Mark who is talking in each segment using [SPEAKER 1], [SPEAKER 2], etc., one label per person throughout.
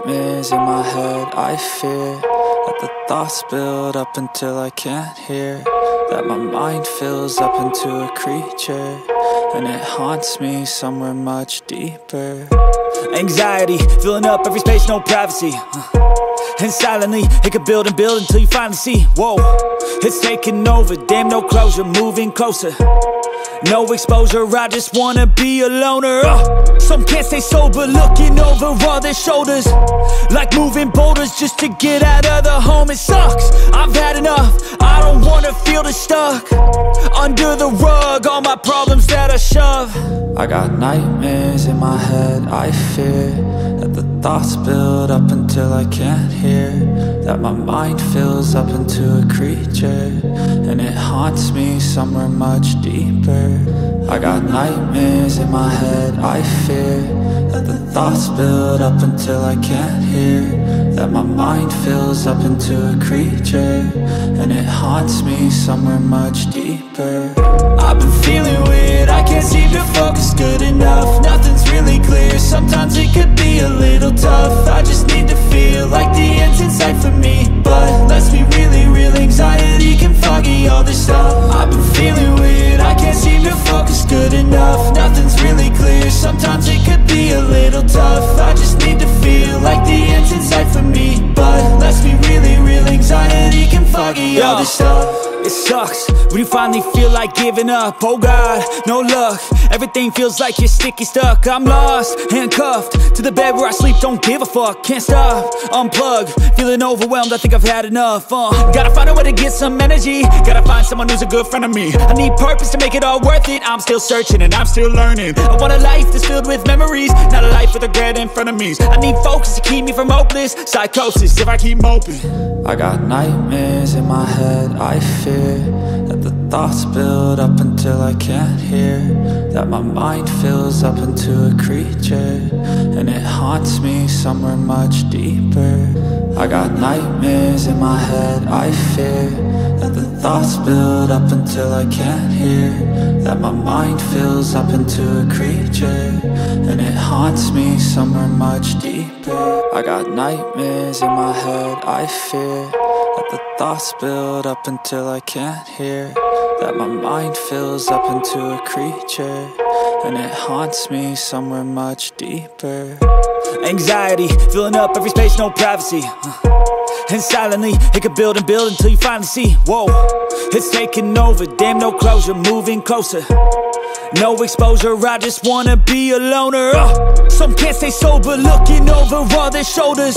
[SPEAKER 1] nightmares in my head, I fear that the thoughts build up until I can't hear, that my mind fills up into a creature, and it haunts me somewhere much deeper. Anxiety, filling up every space, no privacy, and silently, it could build and build until you finally see, whoa, it's taking over, damn no closure, moving closer. No exposure, I just wanna be a loner. Some can't stay sober, looking over all their shoulders, like moving boulders just to get out of the home. It sucks, I've had enough, I don't wanna feel the stuck under the rug, all my problems that I shove. I got nightmares in my head, I fear that the thoughts build up until I can't hear, that my mind fills up into a creature, and it haunts me somewhere much deeper. I got nightmares in my head, I fear that the thoughts build up until I can't hear, that my mind fills up into a creature, and it haunts me somewhere much deeper. I've been feeling weird, I can't seem to focus good enough, nothing's really clear, sometimes it could be a little tough. I just need to feel like the end's in sight for me, but let's be really real, anxiety can foggy all this stuff. I've been feeling weird, I can't seem to focus good enough, nothing's really clear, sometimes it could be a little tough. I just need to feel like the end's in sight for me, but let's be really real, anxiety can foggy all this stuff. It sucks when you finally feel like giving up. Oh God, no luck, everything feels like you're sticky stuck. I'm lost, handcuffed to the bed where I sleep, don't give a fuck. Can't stop, unplug, feeling overwhelmed, I think I've had enough. Gotta find a way to get some energy, gotta find someone who's a good friend of me. I need purpose to make it all worth it, I'm still searching and I'm still learning. I want a life that's filled with memories, not a life with regret in front of me. I need focus to keep me from hopeless psychosis if I keep moping. I got nightmares in my head, I fear that the thoughts build up until I can't hear, that my mind fills up into a creature, and it haunts me somewhere much deeper. I got nightmares in my head, I fear that the thoughts build up until I can't hear, that my mind fills up into a creature, and it haunts me somewhere much deeper. I got nightmares in my head, I fear that the thoughts build up until I can't hear, that my mind fills up into a creature, and it haunts me somewhere much deeper. Anxiety, filling up every space, no privacy, and silently, it could build and build until you finally see, whoa, it's taking over, damn no closure, moving closer. No exposure, I just wanna be a loner. Some can't stay sober, looking over all their shoulders,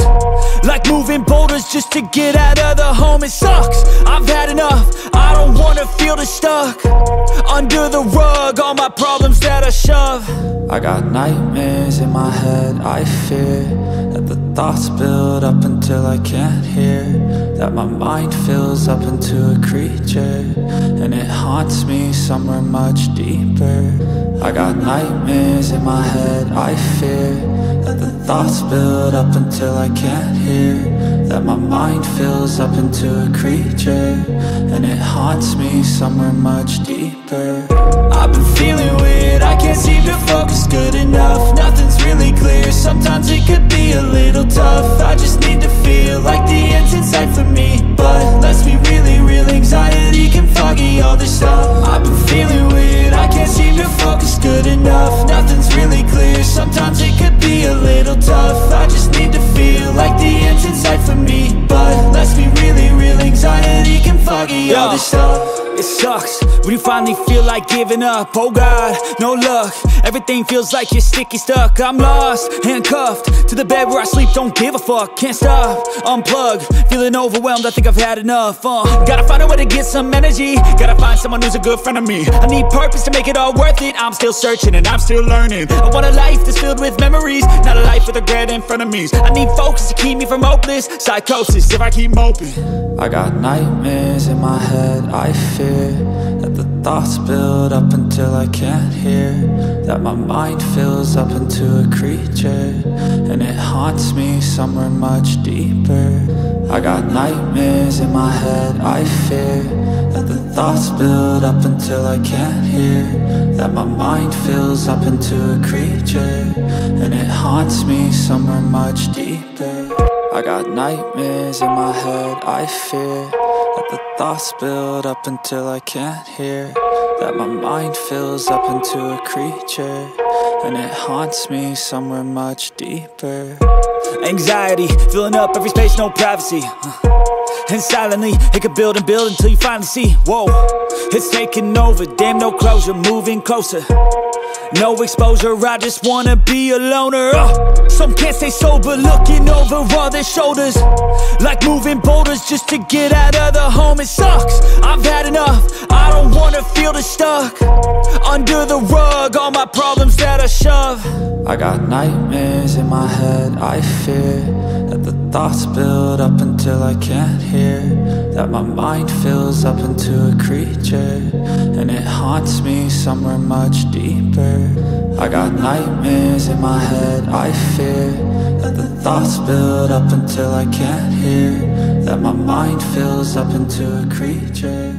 [SPEAKER 1] like moving boulders just to get out of the home. It sucks, I've had enough, I don't wanna feel the stuck under the rug, all my problems that I shove. I got nightmares in my head, I fear that the thoughts build up until I can't hear, that my mind fills up into a creature, and it haunts me somewhere much deeper. I got nightmares in my head, I fear that the thoughts build up until I can't hear, that my mind fills up into a creature, and it haunts me somewhere much deeper. I've been feeling weird, I can't seem to focus good enough, nothing's really clear, sometimes it could be a little tough. I just need to feel like the end's in sight for me, but let's be really real, anxiety can foggy all this stuff. I've been feeling weird, I can't seem to focus good enough, nothing's really clear, sometimes it could be a little tough. I just need to feel like the end's in sight for me, but let's be really real, anxiety can foggy all this stuff. It sucks when you finally feel like giving up. Oh God, no luck, everything feels like you're sticky stuck. I'm lost, handcuffed to the bed where I sleep, don't give a fuck. Can't stop, unplug, feeling overwhelmed, I think I've had enough. Gotta find a way to get some energy, gotta find someone who's a good friend of me. I need purpose to make it all worth it, I'm still searching and I'm still learning. I want a life that's filled with memories, not a life with regret in front of me. I need focus to keep me from hopeless psychosis if I keep moping. I got nightmares in my head, I fear that the thoughts build up until I can't hear, that my mind fills up into a creature, and it haunts me somewhere much deeper. I got nightmares in my head, I fear that the thoughts build up until I can't hear, that my mind fills up into a creature, and it haunts me somewhere much deeper. I got nightmares in my head, I fear that the thoughts build up until I can't hear, that my mind fills up into a creature, and it haunts me somewhere much deeper.
[SPEAKER 2] Anxiety, filling up every space, no privacy. And silently, it could build and build until you finally see, whoa, it's taking over, damn no closure, moving closer. No exposure, I just wanna be a loner. Some can't stay sober, looking over all their shoulders, like moving boulders just to get out of the home. It sucks, I've had enough, I don't wanna feel the stuck under the rug, all my problems that I shove.
[SPEAKER 1] I got nightmares in my head, I fear that the thoughts build up until I can't hear, that my mind fills up into a creature, and it haunts me somewhere much deeper. I got nightmares in my head, I fear that the thoughts build up until I can't hear, that my mind fills up into a creature.